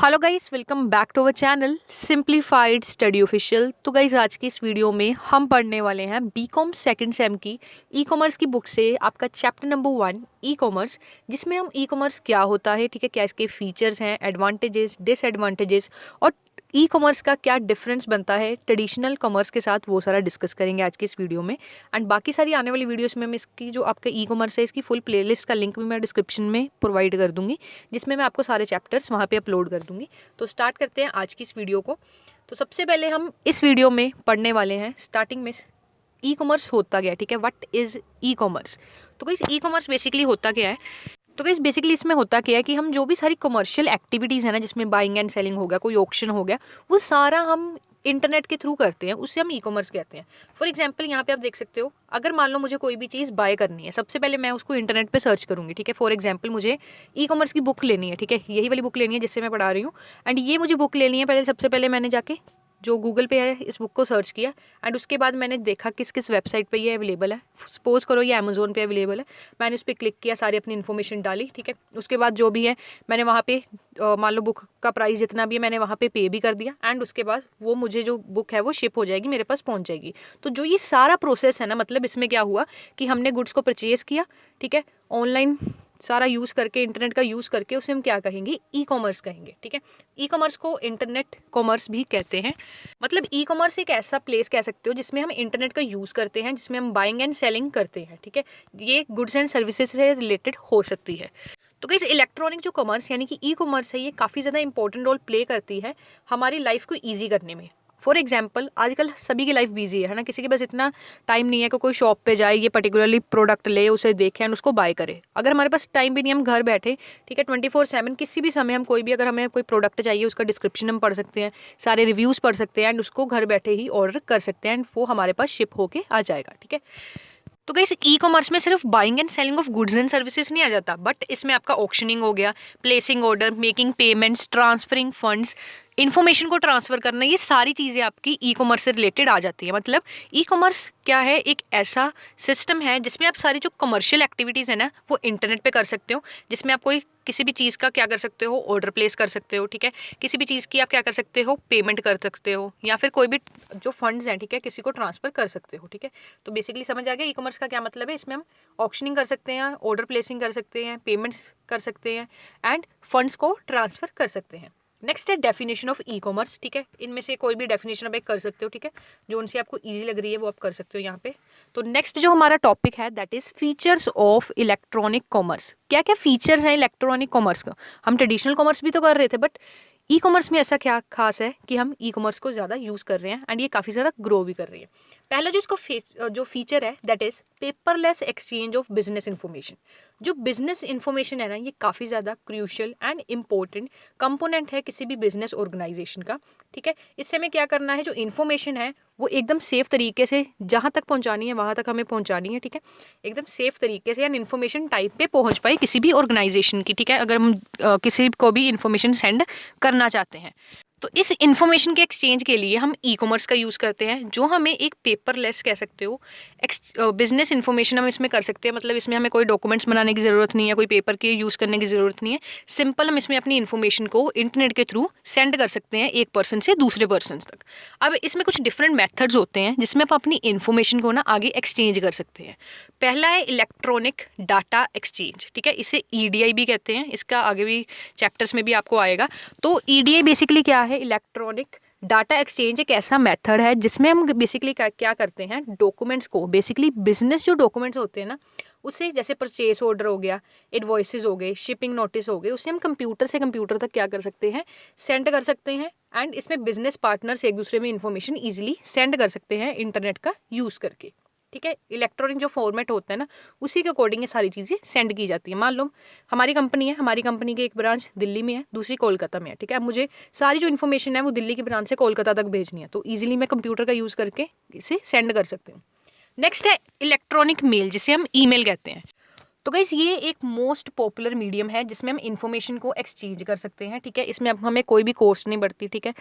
Hello guys, welcome back to our channel simplified study official. तो guys आज की इस वीडियो में हम पढ़ने वाले हैं बीकॉम सेकंड सेम की ई कॉमर्स की बुक से आपका चैप्टर नंबर 1 ई कॉमर्स, जिसमें हम ई कॉमर्स क्या होता है, ठीक है, क्या इसके फीचर्स हैं, एडवांटेजेस, डिसएडवांटेजेस और ई कॉमर्स का क्या डिफरेंस बनता है ट्रेडिशनल कॉमर्स के साथ, वो सारा डिस्कस करेंगे आज की इस वीडियो में। एंड बाकी सारी आने वाली वीडियोस में मैं इसकी जो आपका ई कॉमर्स है इसकी फुल प्लेलिस्ट का लिंक भी मैं डिस्क्रिप्शन में प्रोवाइड कर दूंगी, जिसमें मैं आपको सारे चैप्टर्स वहाँ पे अपलोड कर दूंगी। तो स्टार्ट करते हैं आज की इस वीडियो को। तो सबसे पहले हम इस वीडियो में पढ़ने वाले हैं स्टार्टिंग में ई कॉमर्स होता क्या है, ठीक है, व्हाट इज़ ई कॉमर्स। तो गाइस ई कॉमर्स बेसिकली होता क्या है, तो गाइस बेसिकली इसमें होता क्या है कि हम जो भी सारी कमर्शियल एक्टिविटीज़ है ना, जिसमें बाइंग एंड सेलिंग हो गया, कोई ऑक्शन हो गया, वो सारा हम इंटरनेट के थ्रू करते हैं, उससे हम ई कॉमर्स कहते हैं। फॉर एग्जांपल यहाँ पे आप देख सकते हो, अगर मान लो मुझे कोई भी चीज़ बाय करनी है, सबसे पहले मैं उसको इंटरनेट पे सर्च करूँगी, ठीक है। फॉर एग्जांपल मुझे ई कॉमर्स की बुक लेनी है, ठीक है, यही वाली बुक लेनी है जिससे मैं पढ़ा रही हूँ। एंड ये मुझे बुक लेनी है, पहले सबसे पहले मैंने जाके जो गूगल पे है इस बुक को सर्च किया, एंड उसके बाद मैंने देखा किस किस वेबसाइट पे ये अवेलेबल है। सपोज करो ये अमेजोन पे अवेलेबल है, मैंने उस पर क्लिक किया, सारी अपनी इन्फॉर्मेशन डाली, ठीक है। उसके बाद जो भी है मैंने वहाँ पे मान लो बुक का प्राइस जितना भी है मैंने वहाँ पे भी कर दिया, एंड उसके बाद वो मुझे जो बुक है वो शिप हो जाएगी, मेरे पास पहुँच जाएगी। तो जो ये सारा प्रोसेस है ना, मतलब इसमें क्या हुआ कि हमने गुड्स को परचेज़ किया, ठीक है, ऑनलाइन सारा यूज़ करके, इंटरनेट का यूज़ करके, उसे हम क्या कहेंगे, ई कॉमर्स कहेंगे, ठीक है। ई कॉमर्स को इंटरनेट कॉमर्स भी कहते हैं। मतलब ई कॉमर्स एक ऐसा प्लेस कह सकते हो जिसमें हम इंटरनेट का यूज़ करते हैं, जिसमें हम बाइंग एंड सेलिंग करते हैं, ठीक है। ये गुड्स एंड सर्विसेज से रिलेटेड हो सकती है। तो गाइस इलेक्ट्रॉनिक जो कॉमर्स यानी कि ई कॉमर्स है, ये काफ़ी ज़्यादा इंपॉर्टेंट रोल प्ले करती है हमारी लाइफ को ईजी करने में। फॉर एग्जाम्पल आजकल सभी की लाइफ बिजी है ना, किसी के पास इतना टाइम नहीं है कि कोई शॉप पे जाए, ये पर्टिकुलरली प्रोडक्ट ले, उसे देखे एंड उसको बाय करे। अगर हमारे पास टाइम भी नहीं, हम घर बैठे, ठीक है, 24/7 किसी भी समय हम कोई भी, अगर हमें कोई प्रोडक्ट चाहिए उसका डिस्क्रिप्शन हम पढ़ सकते हैं, सारे रिव्यूज़ पढ़ सकते हैं, एंड उसको घर बैठे ही ऑर्डर कर सकते हैं, एंड वो हमारे पास शिप होके आ जाएगा, ठीक है। तो गाइस ई कॉमर्स में सिर्फ buying and selling of goods and services नहीं आ जाता, बट इसमें आपका ऑक्शनिंग हो गया, placing order, making payments, transferring funds, information को ट्रांसफर करना, ये सारी चीज़ें आपकी ई कॉमर्स से रिलेटेड आ जाती है। मतलब ई कॉमर्स क्या है, एक ऐसा सिस्टम है जिसमें आप सारी जो कमर्शियल एक्टिविटीज़ है ना वो इंटरनेट पे कर सकते हो, जिसमें आप कोई किसी भी चीज़ का क्या कर सकते हो, ऑर्डर प्लेस कर सकते हो, ठीक है। किसी भी चीज़ की आप क्या कर सकते हो, पेमेंट कर सकते हो, या फिर कोई भी जो फंड्स हैं, ठीक है, किसी को ट्रांसफ़र कर सकते हो, ठीक है। तो बेसिकली समझ आ गया ई कॉमर्स का क्या मतलब है। इसमें हम ऑक्शनिंग कर सकते हैं, ऑर्डर प्लेसिंग कर सकते हैं, पेमेंट्स कर सकते हैं, एंड फंड्स को ट्रांसफ़र कर सकते हैं। नेक्स्ट है डेफिनेशन ऑफ ई कॉमर्स, ठीक है, इनमें से कोई भी डेफिनेशन आप एक कर सकते हो, ठीक है, जो उनसे आपको ईजी लग रही है वो आप कर सकते हो यहाँ पे। तो नेक्स्ट जो हमारा टॉपिक है that is features of electronic commerce. क्या क्या फीचर्स हैं इलेक्ट्रॉनिक कॉमर्स का। हम ट्रेडिशनल कॉमर्स भी तो कर रहे थे, बट ई कॉमर्स में ऐसा क्या खास है कि हम ई कॉमर्स को ज़्यादा यूज़ कर रहे हैं, एंड ये काफ़ी ज़्यादा ग्रो भी कर रही है। पहला जो इसको जो फीचर है that is paperless exchange of business information. जो बिजनेस इन्फॉर्मेशन है ना, ये काफ़ी ज़्यादा क्रूशियल एंड इम्पोर्टेंट कंपोनेंट है किसी भी बिजनेस ऑर्गेनाइजेशन का, ठीक है। इससे हमें क्या करना है, जो इन्फॉर्मेशन है वो एकदम सेफ तरीके से जहाँ तक पहुँचानी है वहाँ तक हमें पहुँचानी है, ठीक है, एकदम सेफ तरीके से, यानी इन्फॉर्मेशन टाइप पे पहुँच पाए किसी भी ऑर्गेनाइजेशन की, ठीक है, अगर हम किसी को भी इन्फॉर्मेशन सेंड करना चाहते हैं। तो इस इन्फॉर्मेशन के एक्सचेंज के लिए हम ई कॉमर्स का यूज़ करते हैं, जो हमें एक पेपरलेस कह सकते हो बिजनेस इन्फॉर्मेशन हम इसमें कर सकते हैं। मतलब इसमें हमें कोई डॉक्यूमेंट्स बनाने की ज़रूरत नहीं है, कोई पेपर के यूज़ करने की ज़रूरत नहीं है। सिंपल हम इसमें अपनी इन्फॉर्मेशन को इंटरनेट के थ्रू सेंड कर सकते हैं एक पर्सन से दूसरे पर्सन तक। अब इसमें कुछ डिफरेंट मेथड्स होते हैं जिसमें आप अपनी इन्फॉर्मेशन को ना आगे एक्सचेंज कर सकते हैं। पहला है इलेक्ट्रॉनिक डाटा एक्सचेंज, ठीक है, इसे ईडीआई भी कहते हैं, इसका आगे भी चैप्टर्स में भी आपको आएगा। तो ईडीआई बेसिकली क्या है, इलेक्ट्रॉनिक डाटा एक्सचेंज एक ऐसा मेथड है जिसमें हम बेसिकली क्या करते हैं, डॉक्यूमेंट्स को, बेसिकली बिजनेस जो डॉक्यूमेंट्स होते हैं ना उसे, जैसे परचेज ऑर्डर हो गया, इनवॉइसेस हो गए, शिपिंग नोटिस हो गए, उसे हम कंप्यूटर से कंप्यूटर तक क्या कर सकते हैं, सेंड कर सकते हैं। एंड इसमें बिजनेस पार्टनर्स एक दूसरे में इंफॉर्मेशन ईजिली सेंड कर सकते हैं इंटरनेट का यूज़ करके, ठीक है। इलेक्ट्रॉनिक जो फॉर्मेट होता है ना उसी के अकॉर्डिंग ये सारी चीज़ें सेंड की जाती है। मान लो हमारी कंपनी है, हमारी कंपनी की एक ब्रांच दिल्ली में है, दूसरी कोलकाता में है, ठीक है। अब मुझे सारी जो इन्फॉर्मेशन है वो दिल्ली की ब्रांच से कोलकाता तक भेजनी है, तो ईजिली मैं कंप्यूटर का यूज़ करके इसे सेंड कर सकती हूँ। नेक्स्ट है इलेक्ट्रॉनिक मेल, जिसे हम ईमेल कहते हैं। तो गाइस ये एक मोस्ट पॉपुलर मीडियम है जिसमें हम इन्फॉर्मेशन को एक्सचेंज कर सकते हैं, ठीक है। इसमें अब हमें कोई भी कॉस्ट नहीं बढ़ती, ठीक है।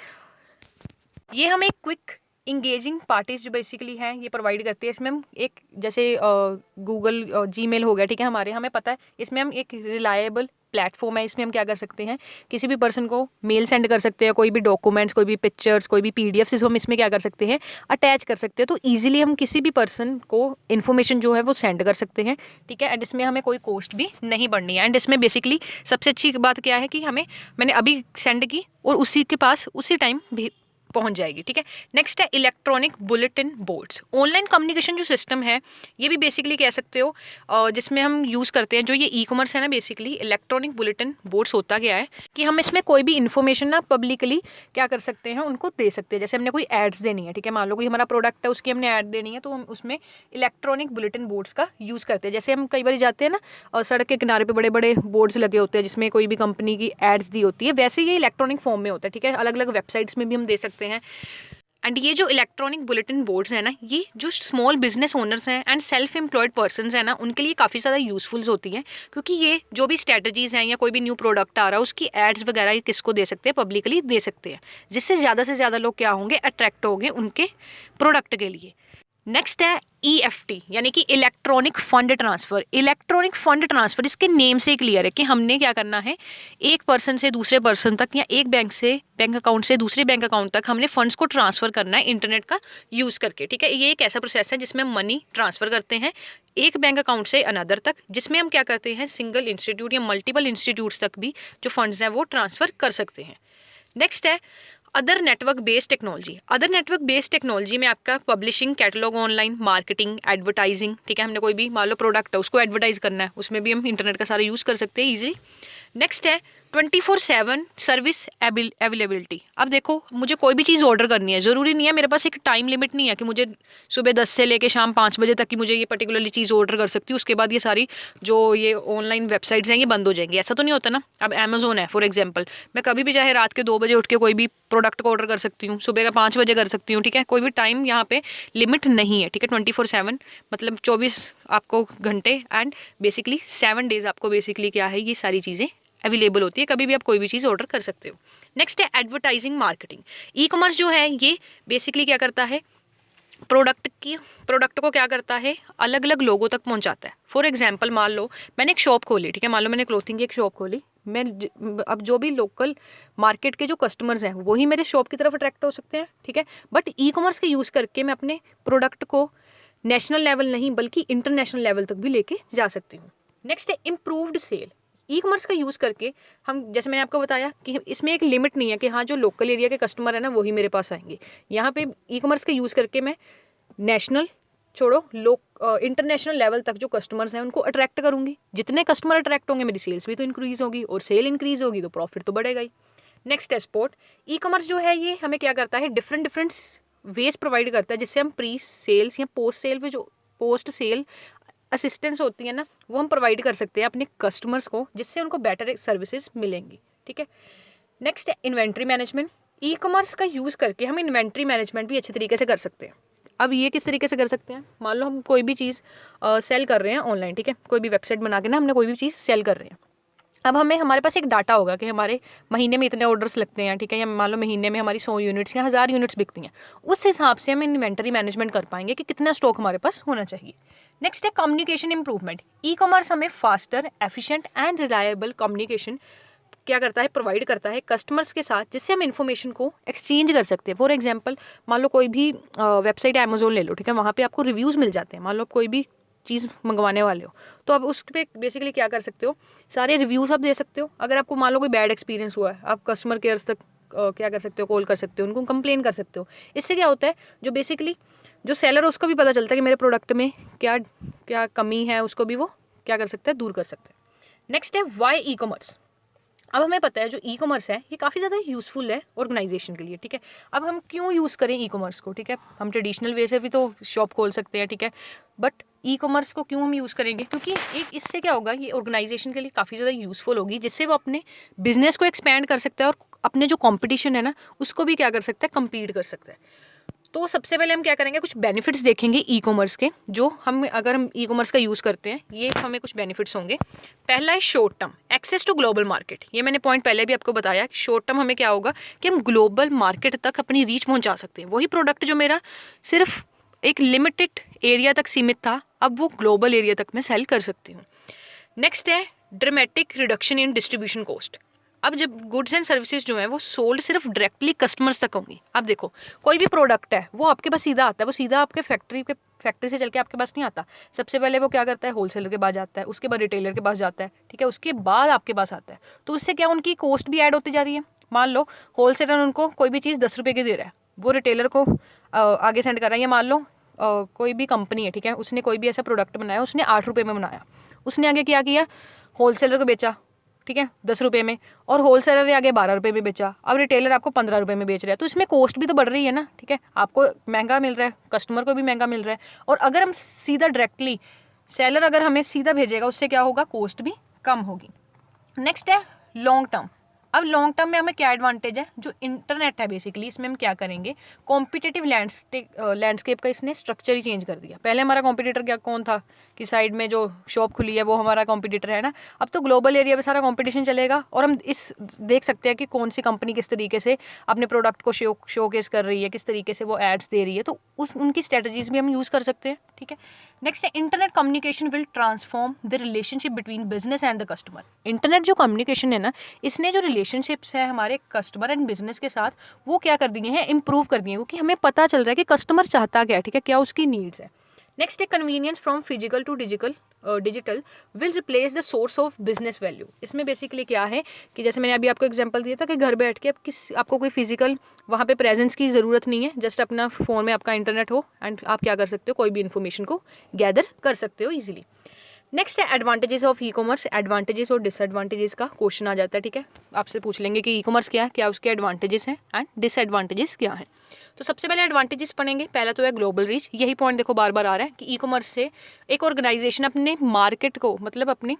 ये हमें क्विक इंगेजिंग पार्टीज जो बेसिकली हैं ये प्रोवाइड करती है। इसमें हम एक जैसे गूगल जीमेल हो गया, ठीक है, हमें पता है इसमें हम एक रिलायबल प्लेटफॉर्म है, इसमें हम क्या कर सकते हैं, किसी भी पर्सन को मेल सेंड कर सकते हैं, कोई भी डॉक्यूमेंट्स, कोई भी पिक्चर्स, कोई भी पीडीएफ हम इसमें क्या कर सकते हैं, अटैच कर सकते हैं। तो ईजिली हम किसी भी पर्सन को इन्फॉर्मेशन जो है वो सेंड कर सकते हैं, ठीक है। एंड इसमें हमें कोई कॉस्ट भी नहीं बढ़नी है। एंड इसमें बेसिकली सबसे अच्छी बात क्या है कि मैंने अभी सेंड की और उसी के पास उसी टाइम भी पहुंच जाएगी, ठीक है। नेक्स्ट है electronic bulletin boards. Online communication जो सिस्टम है ये भी बेसिकली कह सकते हो जिसमें हम यूज़ करते हैं, जो ये ई कॉमर्स है ना, बेसिकली इलेक्ट्रॉनिक बुलेटिन बोर्ड्स होता क्या है कि हम इसमें कोई भी इन्फॉर्मेशन ना पब्लिकली क्या कर सकते हैं, उनको दे सकते हैं। जैसे हमने कोई एड्स देनी है, ठीक है, मान लो कोई हमारा प्रोडक्ट है उसकी हमने ऐड देनी है, तो हम उसमें इलेक्ट्रॉनिक बुलेटिन बोर्ड्स का यूज़ करते हैं। जैसे हम कई बार जाते हैं ना और सड़क के किनारे पे बड़े बड़े बोर्ड्स लगे होते हैं जिसमें कोई भी कंपनी की एड्स दी होती है, वैसे ये इलेक्ट्रॉनिक फॉर्म में होता है, ठीक है। अलग अलग वेबसाइट्स में भी हम दे सकते हैं। एंड ये जो इलेक्ट्रॉनिक बुलेटिन बोर्ड्स हैं ना, ये जो स्मॉल बिजनेस ओनर्स हैं एंड सेल्फ एम्प्लॉयड पर्सनस हैं ना, उनके लिए काफ़ी ज़्यादा यूजफुल्स होती हैं, क्योंकि ये जो भी स्ट्रेटजीज़ हैं या कोई भी न्यू प्रोडक्ट आ रहा है उसकी एड्स वगैरह ये किसको दे सकते हैं, पब्लिकली दे सकते हैं, जिससे ज़्यादा से ज़्यादा लोग क्या होंगे, अट्रैक्ट होंगे उनके प्रोडक्ट के लिए। नेक्स्ट है EFT यानी कि electronic fund transfer. Electronic fund transfer इसके नेम से क्लियर है कि हमने क्या करना है, एक पर्सन से दूसरे पर्सन तक या एक बैंक अकाउंट से दूसरे बैंक अकाउंट तक हमने फंड्स को ट्रांसफ़र करना है इंटरनेट का यूज़ करके, ठीक है। ये एक ऐसा प्रोसेस है जिसमें हम मनी ट्रांसफ़र करते हैं एक बैंक अकाउंट से अनदर तक, जिसमें हम क्या करते हैं, सिंगल इंस्टीट्यूट या मल्टीपल इंस्टीट्यूट्स तक भी जो फंड्स हैं वो ट्रांसफ़र कर सकते हैं। नेक्स्ट है other network based technology. Other network based technology में आपका publishing, catalogue, online marketing, advertising, ठीक है। हमने कोई भी मान लो प्रोडक्ट है उसको एडवर्टाइज करना है, उसमें भी हम इंटरनेट का सारा यूज़ कर सकते हैं ईजिली। नेक्स्ट है 24/7 सर्विस अवेलेबिलिटी। अब देखो मुझे कोई भी चीज़ ऑर्डर करनी है, ज़रूरी नहीं है, मेरे पास एक टाइम लिमिट नहीं है कि मुझे सुबह 10 से लेके शाम 5 बजे तक की मुझे ये पर्टिकुलरली चीज़ ऑर्डर कर सकती हूँ, उसके बाद ये सारी जो ये ऑनलाइन वेबसाइट्स हैं ये बंद हो जाएंगी, ऐसा तो नहीं होता ना। अब अमेजोन है फॉर एग्जाम्पल, मैं कभी भी चाहे रात के 2 बजे उठ के कोई भी प्रोडक्ट को ऑर्डर कर सकती हूँ, सुबह का 5 बजे कर सकती हूँ, ठीक है। कोई भी टाइम यहाँ पे लिमिट नहीं है, ठीक है। 24/7 मतलब 24 आपको घंटे एंड बेसिकली 7 डेज आपको बेसिकली क्या है, ये सारी चीज़ें अवेलेबल होती है, कभी भी आप कोई भी चीज़ ऑर्डर कर सकते हो। नेक्स्ट है एडवर्टाइजिंग मार्केटिंग। ई कॉमर्स जो है ये बेसिकली क्या करता है, प्रोडक्ट को क्या करता है, अलग अलग लोगों तक पहुंचाता है। फॉर एग्जांपल मान लो मैंने एक शॉप खोली, ठीक है, मान लो मैंने क्लोथिंग की एक शॉप खोली, अब जो भी लोकल मार्केट के जो कस्टमर्स हैं वही मेरे शॉप की तरफ अट्रैक्ट हो सकते हैं, ठीक है। बट ई कॉमर्स के यूज़ करके मैं अपने प्रोडक्ट को नेशनल लेवल नहीं बल्कि इंटरनेशनल लेवल तक भी लेके जा सकती हूँ। नेक्स्ट है इम्प्रूव्ड सेल। ई कॉमर्स का यूज़ करके हम, जैसे मैंने आपको बताया कि इसमें एक लिमिट नहीं है कि हाँ जो लोकल एरिया के कस्टमर है ना वही मेरे पास आएंगे। यहाँ पे ई कॉमर्स का यूज़ करके मैं नेशनल छोड़ो इंटरनेशनल लेवल तक जो कस्टमर्स हैं उनको अट्रैक्ट करूँगी। जितने कस्टमर अट्रैक्ट होंगे मेरी सेल्स भी तो इंक्रीज़ होगी, और सेल इंक्रीज़ होगी तो प्रॉफिट तो बढ़ेगा ही। नेक्स्ट है स्पोर्ट। ई कॉमर्स जो है ये हमें क्या करता है, डिफरेंट वेज प्रोवाइड करता है, जिससे हम प्री सेल्स या पोस्ट सेल पे जो पोस्ट सेल असिस्टेंस होती है ना वो हम प्रोवाइड कर सकते हैं अपने कस्टमर्स को, जिससे उनको बेटर सर्विसेज मिलेंगी, ठीक है। नेक्स्ट है इन्वेंट्री मैनेजमेंट। ई कॉमर्स का यूज़ करके हम इन्वेंट्री मैनेजमेंट भी अच्छे तरीके से कर सकते हैं। अब ये किस तरीके से कर सकते हैं, मान लो हम कोई भी चीज़ सेल कर रहे हैं ऑनलाइन, ठीक है, कोई भी वेबसाइट बना के ना हमने कोई भी चीज़ सेल कर रहे हैं। अब हमारे पास एक डाटा होगा कि हमारे महीने में इतने ऑर्डर्स लगते हैं, ठीक है, या मान लो महीने में हमारी 100 यूनिट्स या 1000 यूनिट्स बिकती हैं। उस हिसाब से हम इन्वेंटरी मैनेजमेंट कर पाएंगे कि कितना स्टॉक हमारे पास होना चाहिए। नेक्स्ट है कम्युनिकेशन इंप्रूवमेंट। ई कॉमर्स हमें faster, efficient and reliable communication क्या करता है, प्रोवाइड करता है कस्टमर्स के साथ, जिससे हम इन्फॉर्मेशन को एक्सचेंज कर सकते हैं। फॉर एग्जांपल मान लो कोई भी वेबसाइट अमेजोन ले लो, ठीक है, वहाँ पे आपको रिव्यूज़ मिल जाते हैं। मान लो आप कोई भी चीज़ मंगवाने वाले हो तो आप उस पर बेसिकली क्या कर सकते हो, सारे रिव्यूज़ आप दे सकते हो। अगर आपको मान लो कोई बैड एक्सपीरियंस हुआ है, आप कस्टमर केयर्स तक क्या कर सकते हो, कॉल कर सकते हो, उनको कंप्लेन कर सकते हो। इससे क्या होता है, जो बेसिकली जो सेलर है उसको भी पता चलता है कि मेरे प्रोडक्ट में क्या क्या कमी है, उसको भी वो क्या कर सकता है, दूर कर सकते हैं। नेक्स्ट है वाई ई कॉमर्स। अब हमें पता है जो ई कॉमर्स है ये काफ़ी ज़्यादा यूज़फुल है ऑर्गेनाइजेशन के लिए, ठीक है। अब हम क्यों यूज़ करें ई कॉमर्स को, ठीक है, हम ट्रेडिशनल वे से भी तो शॉप खोल सकते हैं, ठीक है, बट ई कॉमर्स को क्यों हम यूज़ करेंगे, क्योंकि एक इससे क्या होगा, ये ऑर्गेनाइजेशन के लिए काफ़ी ज़्यादा यूज़फुल होगी, जिससे वो अपने बिजनेस को एक्सपैंड कर सकता है और अपने जो कॉम्पिटिशन है ना उसको भी क्या कर सकता है, कम्पीट कर सकता है। तो सबसे पहले हम क्या करेंगे, कुछ बेनिफिट्स देखेंगे ई कॉमर्स के, जो हम अगर हम ई कॉमर्स का यूज़ करते हैं ये हमें कुछ बेनिफिट्स होंगे। पहला है short term access to global market. ये मैंने पॉइंट पहले भी आपको बताया कि शॉर्ट टर्म हमें क्या होगा कि हम ग्लोबल मार्केट तक अपनी रीच पहुंचा सकते हैं। वही प्रोडक्ट जो मेरा सिर्फ एक लिमिटेड एरिया तक सीमित था, अब वो ग्लोबल एरिया तक मैं सेल कर सकती हूँ। नेक्स्ट है dramatic reduction in distribution cost. अब जब गुड्स एंड सर्विसेज जो है वो सोल्ड सिर्फ डायरेक्टली कस्टमर्स तक होंगी। अब देखो कोई भी प्रोडक्ट है वो आपके पास सीधा आता है, वो सीधा आपके फैक्ट्री से चल के आपके पास नहीं आता। सबसे पहले वो क्या करता है, होलसेलर के पास जाता है, उसके बाद रिटेलर के पास जाता है, ठीक है, उसके बाद आपके पास आता है। तो उससे क्या उनकी कॉस्ट भी ऐड होती जा रही है। मान लो होलसेलर उनको कोई भी चीज़ 10 रुपये की दे रहा है, वो रिटेलर को आगे सेंड कर रहा है। या मान लो कोई भी कंपनी है, ठीक है, उसने कोई भी ऐसा प्रोडक्ट बनाया, उसने 8 रुपये में बनाया, उसने आगे क्या किया, होलसेलर को बेचा, ठीक है, 10 रुपये में, और होलसेलर ने आगे 12 रुपये में बेचा। अब रिटेलर आपको 15 रुपये में बेच रहा है, तो इसमें कॉस्ट भी तो बढ़ रही है ना, ठीक है, आपको महंगा मिल रहा है, कस्टमर को भी महंगा मिल रहा है। और अगर हम सीधा डायरेक्टली सेलर अगर हमें सीधा भेजेगा, उससे क्या होगा, कॉस्ट भी कम होगी। नेक्स्ट है लॉन्ग टर्म। अब लॉन्ग टर्म में हमें क्या एडवांटेज है, जो इंटरनेट है बेसिकली, इसमें हम क्या करेंगे, कॉम्पिटिटिव लैंडस्केप का इसने स्ट्रक्चर ही चेंज कर दिया। पहले हमारा कॉम्पिटिटर क्या कौन था, कि साइड में जो शॉप खुली है वो हमारा कॉम्पिटिटर है ना। अब तो ग्लोबल एरिया में सारा कॉम्पिटिशन चलेगा, और हम इस देख सकते हैं कि कौन सी कंपनी किस तरीके से अपने प्रोडक्ट को शोकेस कर रही है, किस तरीके से वो एड्स दे रही है, तो उनकी स्ट्रेटजीज भी हम यूज़ कर सकते हैं, ठीक है। नेक्स्ट है internet communication will transform the relationship between business and the customer. Internet जो कम्युनिकेशन है ना, इसने जो रिलेशनशिप्स है हमारे कस्टमर एंड बिजनेस के साथ, वो क्या कर दिए हैं, इंप्रूव कर दिए हैं, क्योंकि हमें पता चल रहा है कि कस्टमर चाहता क्या है, ठीक है, क्या उसकी नीड्स है। नेक्स्ट है convenience from physical to digital will replace the source of business value. इसमें बेसिकली क्या है कि जैसे मैंने अभी आपको एग्जांपल दिया था कि घर बैठ के आपको कोई फिजिकल वहाँ पे प्रेजेंस की ज़रूरत नहीं है, जस्ट अपना फ़ोन में आपका इंटरनेट हो एंड आप क्या कर सकते हो, कोई भी इन्फॉर्मेशन को गैदर कर सकते हो ईजिली। नेक्स्ट है advantages of e commerce. Advantages और डिसएडवांटेजेस का क्वेश्चन आ जाता है, ठीक है, आपसे पूछ लेंगे कि ई कॉमर्स क्या है, क्या उसके एडवांटेजेस हैं एंड डिसएडवांटेजेस क्या है। तो सबसे पहले एडवांटेजेस पढ़ेंगे। पहला तो है ग्लोबल रीच। यही पॉइंट देखो बार बार आ रहा है कि ई कॉमर्स से एक ऑर्गेनाइजेशन अपने मार्केट को, मतलब अपनी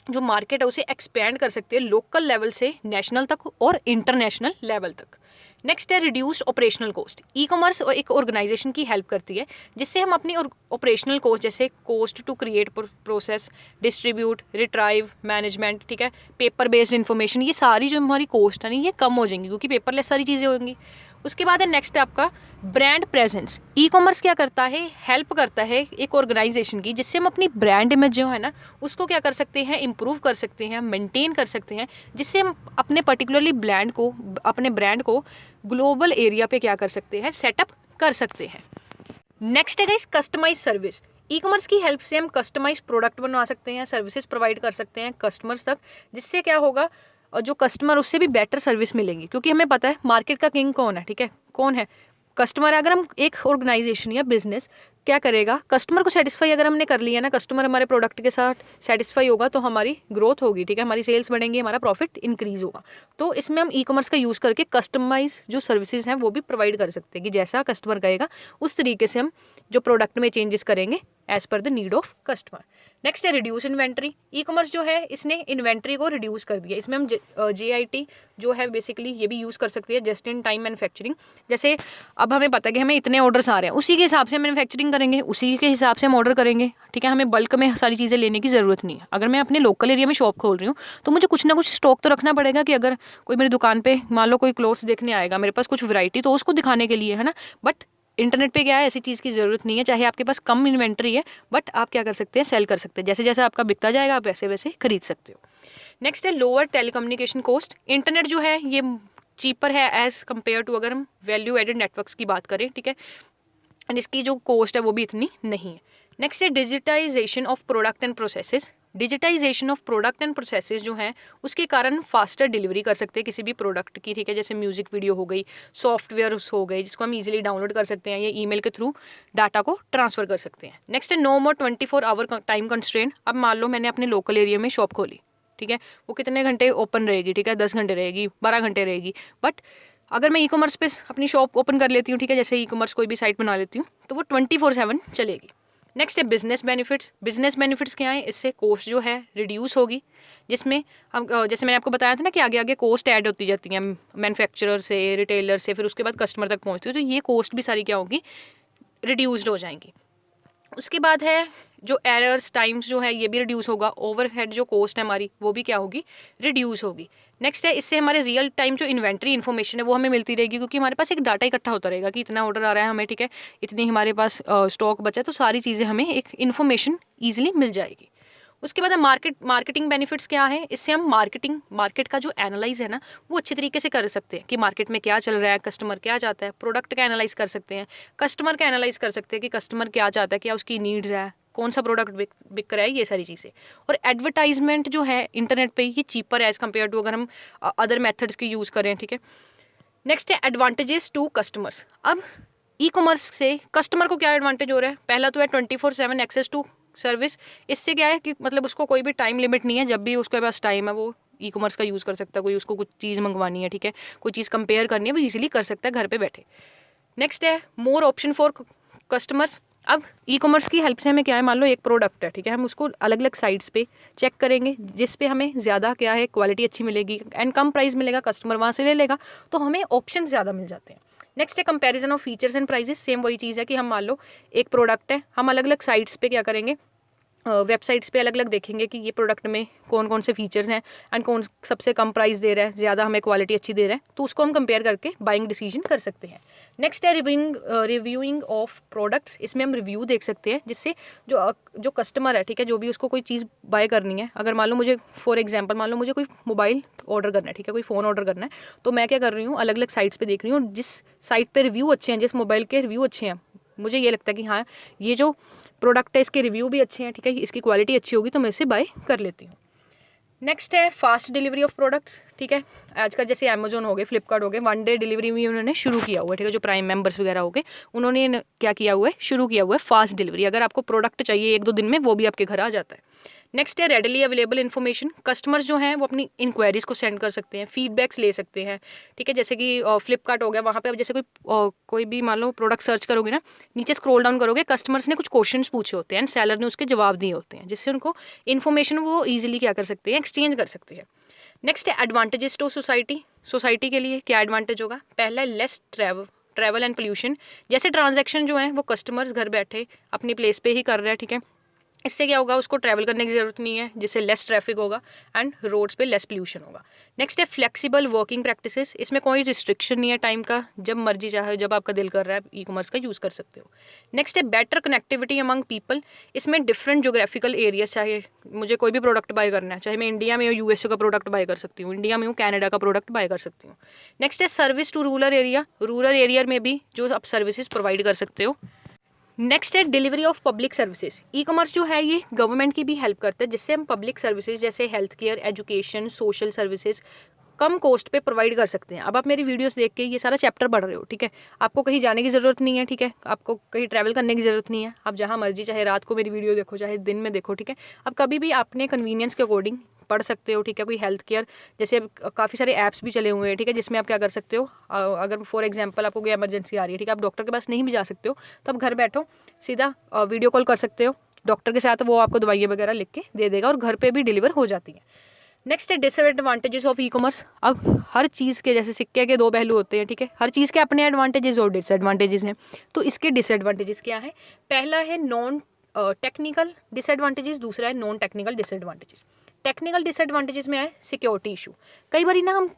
जो मार्केट है उसे एक्सपेंड कर सकती है लोकल लेवल से नेशनल तक और इंटरनेशनल लेवल तक। नेक्स्ट है reduced operational cost. E commerce एक ऑर्गेनाइजेशन की हेल्प करती है जिससे हम अपनी ऑपरेशनल कॉस्ट, जैसे cost to create, process, distribute, retrieve, management, ठीक है, पेपर बेस्ड इन्फॉर्मेशन, ये सारी जो हमारी कॉस्ट है ना, ये कम हो जाएंगी क्योंकि पेपरलेस सारी चीज़ें होंगी। उसके बाद है नेक्स्ट है आपका ब्रांड प्रेजेंस। ई कॉमर्स क्या करता है, हेल्प करता है एक ऑर्गेनाइजेशन की, जिससे हम अपनी ब्रांड इमेज जो है ना उसको क्या कर सकते हैं, इंप्रूव कर सकते हैं, मेंटेन कर सकते हैं, जिससे हम अपने पर्टिकुलरली अपने ब्रांड को ग्लोबल एरिया पे क्या कर सकते हैं, सेटअप कर सकते हैं। नेक्स्ट है guys customise service. E commerce की हेल्प से हम कस्टमाइज प्रोडक्ट बनवा सकते हैं, सर्विसेज प्रोवाइड कर सकते हैं कस्टमर्स तक, जिससे क्या होगा, और जो कस्टमर उससे भी बेटर सर्विस मिलेंगी, क्योंकि हमें पता है मार्केट का किंग कौन है, ठीक है, कौन है, कस्टमर। अगर हम एक ऑर्गेनाइजेशन या बिजनेस क्या करेगा, कस्टमर को सेटिस्फाई अगर हमने कर लिया ना, कस्टमर हमारे प्रोडक्ट के साथ सेटिस्फाई होगा तो हमारी ग्रोथ होगी, ठीक है, हमारी सेल्स बढ़ेंगी, हमारा प्रॉफिट इंक्रीज होगा। तो इसमें हम ई कॉमर्स का यूज़ करके कस्टमाइज जो सर्विसेज हैं वो भी प्रोवाइड कर सकते हैं कि जैसा कस्टमर कहेगा उस तरीके से हम जो प्रोडक्ट में चेंजेस करेंगे as per the need of customer. Next है रिड्यूस इन्वेंट्री। ई कॉमर्स जो है इसने इन्वेंट्री को रिड्यूस कर दिया। इसमें हम JIT जो है बेसिकली ये भी यूज़ कर सकते हैं, जस्ट इन टाइम मैन्युफैक्चरिंग। जैसे अब हमें पता है कि हमें इतने ऑर्डर्स आ रहे हैं, उसी के हिसाब से हम मैन्युफैक्चरिंग करेंगे, उसी के हिसाब से हम ऑर्डर करेंगे, ठीक है, हमें बल्क में सारी चीज़ें लेने की ज़रूरत नहीं है। अगर मैं अपने लोकल एरिया में शॉप खोल रही हूँ तो मुझे कुछ ना कुछ स्टॉक तो रखना पड़ेगा, कि अगर कोई मेरी दुकान पर मान लो कोई क्लोथ्स देखने आएगा मेरे पास कुछ वैरायटी, तो उसको दिखाने के लिए है ना। बट इंटरनेट पे क्या है, ऐसी चीज़ की ज़रूरत नहीं है, चाहे आपके पास कम इन्वेंट्री है बट आप क्या कर सकते हैं, सेल कर सकते हैं, जैसे जैसे आपका बिकता जाएगा आप वैसे वैसे खरीद सकते हो। नेक्स्ट है लोअर टेलीकम्युनिकेशन कॉस्ट। इंटरनेट जो है ये चीपर है एज़ कम्पेयर टू अगर हम वैल्यू एडेड नेटवर्क्स की बात करें, ठीक है, एंड इसकी जो कॉस्ट है वो भी इतनी नहीं है। नेक्स्ट है digitisation of product and processes. Digitisation of product and processes जो हैं उसके कारण फास्टर डिलीवरी कर सकते हैं किसी भी प्रोडक्ट की, ठीक है, जैसे म्यूजिक वीडियो हो गई, सॉफ्टवेयर हो गए जिसको हम इजीली डाउनलोड कर सकते हैं या ईमेल के थ्रू डाटा को ट्रांसफ़र कर सकते हैं। नेक्स्ट है no more 24 hour time constraint. अब मान लो मैंने अपने लोकल एरिया में शॉप खोली, ठीक है, वो कितने घंटे ओपन रहेगी, ठीक है, 10 घंटे रहेगी, 12 घंटे रहेगी, बट अगर मैं ई कॉमर्स पे अपनी शॉप ओपन कर लेती हूँ, ठीक है, जैसे ई कॉमर्स कोई भी साइट बना लेती हूँ तो वो 24/7 चलेगी। नेक्स्ट है बिजनेस बेनिफिट्स। बिजनेस बेनिफिट्स क्या है, इससे कॉस्ट जो है रिड्यूस होगी, जिसमें हम जैसे मैंने आपको बताया था ना कि आगे आगे कॉस्ट ऐड होती जाती हैं मैन्युफैक्चरर से, रिटेलर से, फिर उसके बाद कस्टमर तक पहुँचती है, तो ये कॉस्ट भी सारी क्या होगी, रिड्यूस्ड हो जाएंगी। उसके बाद है जो एरर्स टाइम्स जो है ये भी रिड्यूस होगा, ओवरहेड जो कॉस्ट है हमारी वो भी क्या होगी, रिड्यूस होगी। नेक्स्ट है इससे हमारे रियल टाइम जो इन्वेंट्री इन्फॉर्मेशन है वो हमें मिलती रहेगी, क्योंकि हमारे पास एक डाटा इकट्ठा होता रहेगा कि इतना ऑर्डर आ रहा है हमें, ठीक है, इतनी हमारे पास स्टॉक बचा है, तो सारी चीज़ें हमें एक इन्फॉर्मेशन ईजिली मिल जाएगी। उसके बाद मार्केटिंग बेनिफिट्स क्या है, इससे हम मार्केट का जो एनालाइज है ना वो अच्छे तरीके से कर सकते हैं कि मार्केट में क्या चल रहा है, कस्टमर क्या चाहता है, प्रोडक्ट का एनालाइज कर सकते हैं, कस्टमर का एनालाइज कर सकते हैं कि कस्टमर क्या चाहता है, क्या उसकी नीड्स है, कौन सा प्रोडक्ट बिक रहा है, ये सारी चीज़ें। और एडवर्टाइजमेंट जो है इंटरनेट पे ये चीपर है एज़ कम्पेयर टू अगर हम अदर मेथड्स की यूज़ करें, ठीक है। नेक्स्ट है एडवांटेजेस टू कस्टमर्स। अब ई कॉमर्स से कस्टमर को क्या एडवांटेज हो रहा है, पहला तो है 24/7 एक्सेस टू सर्विस। इससे क्या है कि मतलब उसको कोई भी टाइम लिमिट नहीं है, जब भी उसके पास टाइम है वो ई कॉमर्स का यूज़ कर सकता है। कोई उसको कुछ चीज़ मंगवानी है, ठीक है, कोई चीज़ कंपेयर करनी है, वो ईजिली कर सकता है घर पे बैठे। नेक्स्ट है मोर ऑप्शन फॉर कस्टमर्स। अब ई कॉमर्स की हेल्प से हमें क्या है, मान लो एक प्रोडक्ट है, ठीक है, हम उसको अलग अलग साइट्स पे चेक करेंगे जिस पे हमें ज़्यादा क्या है क्वालिटी अच्छी मिलेगी एंड कम प्राइस मिलेगा, कस्टमर वहाँ से ले लेगा, तो हमें ऑप्शन ज़्यादा मिल जाते हैं। नेक्स्ट है comparison of features and prices. सेम वही चीज़ है कि हम मान लो एक प्रोडक्ट है, हम अलग अलग साइट्स पे क्या करेंगे, वेबसाइट्स पे अलग अलग देखेंगे कि ये प्रोडक्ट में कौन कौन से फीचर्स हैं एंड कौन सबसे कम प्राइस दे रहा है, ज़्यादा हमें क्वालिटी अच्छी दे रहा है, तो उसको हम कंपेयर करके बाइंग डिसीजन कर सकते हैं। नेक्स्ट है रिव्यूइंग ऑफ प्रोडक्ट्स। इसमें हम रिव्यू देख सकते हैं जिससे जो कस्टमर है, ठीक है, जो भी उसको कोई चीज़ बाय करनी है, अगर मान लो मुझे फॉर एग्जांपल मान लो मुझे कोई मोबाइल ऑर्डर करना है, ठीक है, कोई फ़ोन ऑर्डर करना है, तो मैं क्या कर रही हूँ, अलग अलग साइट्स पे देख रही हूँ, जिस साइट पे रिव्यू अच्छे हैं, जिस मोबाइल के रिव्यू अच्छे हैं, मुझे ये लगता है कि हाँ ये जो प्रोडक्ट है इसके रिव्यू भी अच्छे हैं, ठीक है, इसकी क्वालिटी अच्छी होगी तो मैं इसे बाय कर लेती हूँ। नेक्स्ट है फास्ट डिलीवरी ऑफ प्रोडक्ट्स, ठीक है। आजकल जैसे अमेजोन हो गए, फ्लिपकार्ट हो गए, 1 डे डिलीवरी भी उन्होंने शुरू किया हुआ है, ठीक है, जो प्राइम मेंबर्स वगैरह हो गए उन्होंने क्या किया हुआ है, शुरू किया हुआ है फास्ट डिलीवरी। अगर आपको प्रोडक्ट चाहिए 1-2 दिन में, वो भी आपके घर आ जाता है। नेक्स्ट है रेडली अवेलेबल इन्फॉर्मेशन। कस्टमर्स जो हैं वो अपनी इंक्वायरीज को सेंड कर सकते हैं, फीडबैक्स ले सकते हैं, ठीक है, जैसे कि फ्लिपकार्ट हो गया, वहाँ पे अब जैसे कोई भी मान लो प्रोडक्ट सर्च करोगे ना, नीचे स्क्रॉल डाउन करोगे, कस्टमर्स ने कुछ क्वेश्चंस पूछे होते हैं एंड सेलर ने उसके जवाब दिए होते हैं, जिससे उनको इन्फॉर्मेशन वो ईजिली क्या कर सकते हैं, एक्सचेंज कर सकते हैं। नेक्स्ट है एडवांटेजेस टू सोसाइटी के लिए क्या एडवांटेज होगा, पहला है लेस ट्रैवल एंड पोल्यूशन। जैसे ट्रांजैक्शन जो है वो कस्टमर्स घर बैठे अपनी प्लेस पे ही कर रहे हैं, ठीक है, इससे क्या होगा, उसको ट्रैवल करने की ज़रूरत नहीं है, जिससे लेस ट्रैफिक होगा एंड रोड्स पे लेस पोल्यूशन होगा। नेक्स्ट है फ्लेक्सिबल वर्किंग प्रैक्टिसेस। इसमें कोई रिस्ट्रिक्शन नहीं है टाइम का, जब मर्जी चाहे जब आपका दिल कर रहा है ई कॉमर्स का यूज़ कर सकते हो। नेक्स्ट है बेटर कनेक्टिविटी अमंग पीपल। इसमें डिफरेंट जोग्राफिकल एरिया, चाहे मुझे कोई भी प्रोडक्ट बाय करना है, चाहे मैं इंडिया में हूँ यूएसए का प्रोडक्ट बाय कर सकती हूँ, इंडिया में हूँ कनाडा का प्रोडक्ट बाय कर सकती हूँ। नेक्स्ट है सर्विस टू रूरल एरिया में भी जो आप सर्विसेज प्रोवाइड कर सकते हो। नेक्स्ट है delivery of public services. E commerce जो है ये गवर्नमेंट की भी हेल्प करता है, जिससे हम पब्लिक सर्विसेज जैसे health care, education, social services कम कॉस्ट पे प्रोवाइड कर सकते हैं। अब आप मेरी वीडियोस देख के ये सारा चैप्टर पढ़ रहे हो, ठीक है, आपको कहीं जाने की ज़रूरत नहीं है, ठीक है, आपको कहीं ट्रैवल करने की ज़रूरत नहीं है, आप जहाँ मर्जी चाहे रात को मेरी वीडियो देखो चाहे दिन में देखो, ठीक है, अब कभी भी अपने कन्वीनियंस के अकॉर्डिंग पढ़ सकते हो, ठीक है। कोई हेल्थ केयर जैसे अब काफ़ी सारे ऐप्स भी चले हुए हैं, ठीक है, जिसमें आप क्या कर सकते हो, अगर फॉर एग्जांपल आपको कोई इमरजेंसी आ रही है, ठीक है, आप डॉक्टर के पास नहीं भी जा सकते हो, तो आप घर बैठो सीधा वीडियो कॉल कर सकते हो डॉक्टर के साथ, वो आपको दवाइयाँ वगैरह लिख के दे देगा और घर पे भी डिलीवर हो जाती है। नेक्स्ट है डिसएडवांटेजेस ऑफ ई कॉमर्स। अब हर चीज़ के जैसे सिक्के के 2 पहलू होते हैं, ठीक है, हर चीज़ के अपने एडवांटेजेस और डिसएडवांटेजेस हैं, तो इसके डिसएडवांटेजेस क्या है, पहला है नॉन टेक्निकल डिसएडवांटेजेस, दूसरा है non technical disadvantages. Technical disadvantages में है सिक्योरिटी इशू। कई बार ना हम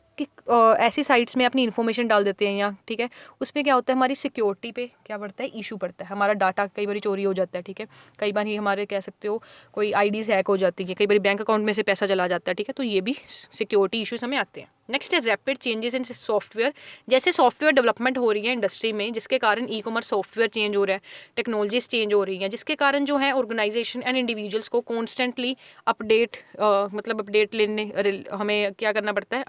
ऐसी साइट्स में अपनी इन्फॉर्मेशन डाल देते हैं या, ठीक है, उसमें क्या होता है, हमारी सिक्योरिटी पे क्या पड़ता है, इशू पड़ता है, हमारा डाटा कई बार चोरी हो जाता है, ठीक है, कई बार ही हमारे कह सकते हो कोई आईडीज़ हैक हो जाती है, कई बार बैंक अकाउंट में से पैसा चला जाता है, ठीक है, तो ये भी सिक्योरिटी इशूज़ हमें आते हैं। नेक्स्ट है रैपिड चेंजेस इन सॉफ्टवेयर। जैसे सॉफ्टवेयर डेवलपमेंट हो रही है इंडस्ट्री में, जिसके कारण ई कॉमर्स सॉफ्टवेयर चेंज हो रहा है, टेक्नोलॉजीज चेंज हो रही हैं, जिसके कारण जो है ऑर्गेनाइजेशन एंड इंडिविजुअल्स को कॉन्स्टेंटली अपडेट लेने हमें क्या करना पड़ता है,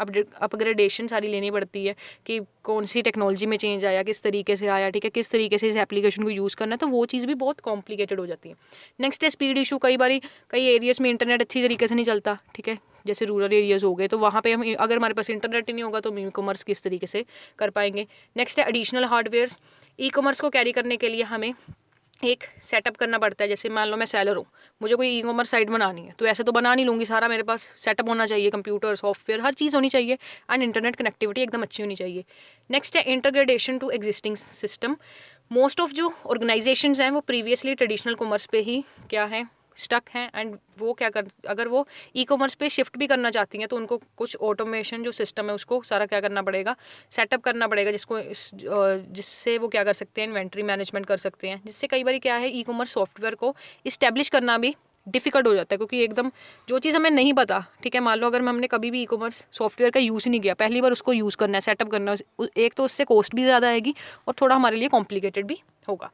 अपग्रेडेशन सारी लेनी पड़ती है कि कौन सी टेक्नोलॉजी में चेंज आया, किस तरीके से आया, ठीक है, किस तरीके से इस एप्लीकेशन को यूज़ करना है, तो वो चीज़ भी बहुत कॉम्प्लिकेटेड हो जाती है। नेक्स्ट है स्पीड इशू। कई एरियाज़ में इंटरनेट अच्छी तरीके से नहीं चलता, ठीक है, जैसे रूरल एरियाज़ हो गए, तो वहाँ पे हम अगर हमारे पास इंटरनेट ही नहीं होगा तो हम ई कॉमर्स किस तरीके से कर पाएंगे। नेक्स्ट है एडिशनल हार्डवेयर्स। ई कॉमर्स को कैरी करने के लिए हमें एक सेटअप करना पड़ता है। जैसे मान लो मैं सेलर हूँ, मुझे कोई ई कॉमर्स साइट बनानी है, तो ऐसे तो बना नहीं लूँगी, सारा मेरे पास सेटअप होना चाहिए, कंप्यूटर, सॉफ्टवेयर, हर चीज़ होनी चाहिए एंड इंटरनेट कनेक्टिविटी एकदम अच्छी होनी चाहिए। नेक्स्ट है integration to existing system. Most of जो ऑर्गेनाइजेशंस हैं वो प्रीवियसली ट्रेडिशनल कॉमर्स पे ही क्या है, स्टक हैं, एंड वो क्या कर, अगर वो ई कॉमर्स पे शिफ्ट भी करना चाहती हैं तो उनको कुछ ऑटोमेशन जो सिस्टम है उसको सारा क्या करना पड़ेगा, सेटअप करना पड़ेगा, जिससे वो क्या कर सकते हैं, इन्वेंट्री मैनेजमेंट कर सकते हैं, जिससे कई बार क्या है ई कॉमर्स सॉफ्टवेयर को इस्टेब्लिश करना भी डिफ़िकल्ट हो जाता है, क्योंकि एकदम जो चीज़ हमें नहीं पता, ठीक है, मान लो अगर हमने कभी भी ई कॉमर्स सॉफ्टवेयर का यूज़ नहीं किया, पहली बार उसको यूज़ करना है, सेटअप करना है, एक तो उससे कॉस्ट भी ज़्यादा आएगी और थोड़ा हमारे लिए कॉम्प्लिकेटेड भी होगा।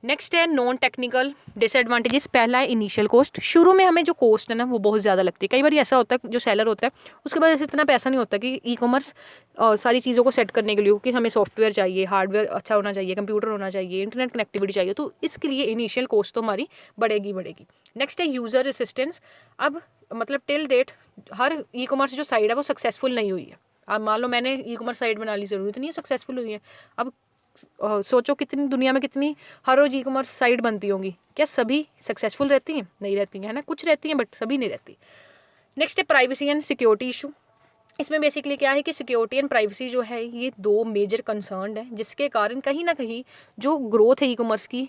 नेक्स्ट है नॉन टेक्निकल डिसएडवांटेजेस। पहला है इनिशियल कॉस्ट। शुरू में हमें जो कॉस्ट है ना वो बहुत ज़्यादा लगती है। कई बार ऐसा होता है जो सेलर होता है उसके पास ऐसे इतना पैसा नहीं होता कि ई कॉमर्स सारी चीज़ों को सेट करने के लिए, क्योंकि हमें सॉफ्टवेयर चाहिए, हार्डवेयर अच्छा होना चाहिए, कंप्यूटर होना चाहिए, इंटरनेट कनेक्टिविटी चाहिए, तो इसके लिए इनिशियल कॉस्ट तो हमारी बढ़ेगी। नेक्स्ट है यूज़र असिस्टेंस। अब मतलब टिल डेट हर ई कॉमर्स जो साइट है वो सक्सेसफुल नहीं हुई है। अब मान लो मैंने ई कॉमर्स साइट बना ली, ज़रूरत नहीं है सक्सेसफुल हुई है। अब सोचो कितनी दुनिया में कितनी हर रोज़ ई कॉमर्स साइट बनती होंगी, क्या सभी सक्सेसफुल रहती हैं? नहीं रहती हैं, है ना, कुछ रहती हैं बट सभी नहीं रहती। नेक्स्ट है प्राइवेसी एंड सिक्योरिटी इशू। इसमें बेसिकली क्या है कि सिक्योरिटी एंड प्राइवेसी जो है ये दो मेजर कंसर्न है, जिसके कारण कहीं ना कहीं जो ग्रोथ है ई कॉमर्स की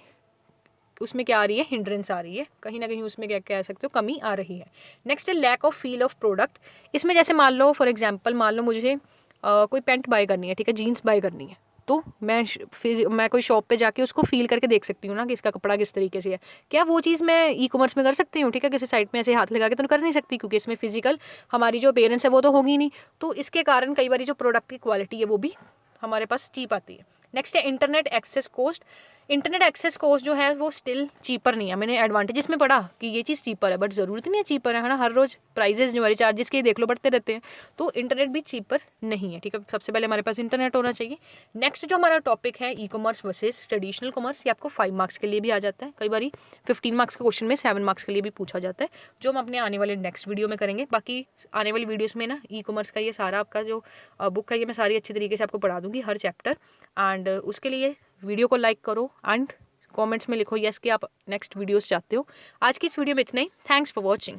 उसमें क्या आ रही है, हिंड्रेंस आ रही है, कहीं ना कहीं उसमें क्या कह सकते हो, कमी आ रही है। नेक्स्ट है lack of feel of product. इसमें जैसे मान लो फॉर एग्जांपल, मान लो मुझे कोई पैंट बाय करनी है, ठीक है, जीन्स बाय करनी है, तो मैं कोई शॉप पे जाके उसको फील करके देख सकती हूँ ना कि इसका कपड़ा किस तरीके से है। क्या वो चीज़ मैं ई कॉमर्स में कर सकती हूँ? ठीक है, किसी साइट में ऐसे हाथ लगा के तो कर नहीं सकती, क्योंकि इसमें फिजिकल हमारी जो अपीयरेंस है वो तो होगी नहीं। तो इसके कारण कई बार जो प्रोडक्ट की क्वालिटी है वो भी हमारे पास चीप आती है। नेक्स्ट है internet access cost. Internet access cost जो है वो स्टिल चीपर नहीं है। मैंने एडवांटेजेस में पढ़ा कि ये चीज़ चीपर है, बट ज़रूरत नहीं है चीपर है ना, हर रोज़ प्राइजेस जो हमारे चार्जेस के देख लो बढ़ते रहते हैं, तो इंटरनेट भी चीपर नहीं है। ठीक है, सबसे पहले हमारे पास इंटरनेट होना चाहिए। नेक्स्ट जो हमारा टॉपिक है e commerce versus traditional commerce, ये आपको 5 मार्क्स के लिए भी आ जाता है, कई बार 15 मार्क्स के क्वेश्चन में 7 मार्क्स के लिए भी पूछा जाता है, जो हम अपने आने वाले नेक्स्ट वीडियो में करेंगे। बाकी आने वाली वीडियोज़ में ना ई कॉमर्स का ये सारा आपका जो बुक है ये मैं सारी अच्छी तरीके से आपको पढ़ा दूँगी, हर चैप्टर। एंड उसके लिए वीडियो को लाइक करो एंड कमेंट्स में लिखो यस कि आप नेक्स्ट वीडियोस चाहते हो। आज की इस वीडियो में इतना ही। Thanks for watching.